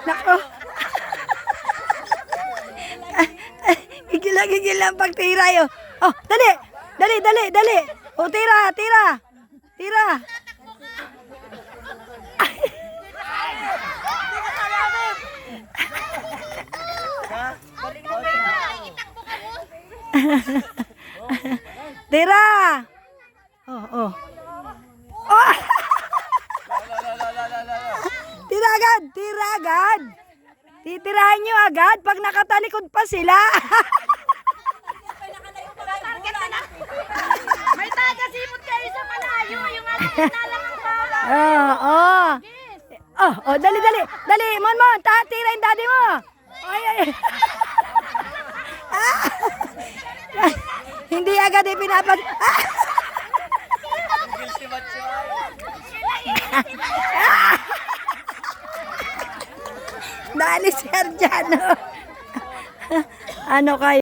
Nako. Gigil lang pagtira yun. Oh, dali. Dali. Oh, tira. Tira. Oh. Tira agad. Titirahan nyo agad pag nakatalikod pa sila. May taga-simot kayo sa malayo. Yung ating nalang pa. Dali, Mon, tira yung daddy mo. Ay. Hindi agad ipinapat. Dali, Sergiano. Ano kayo?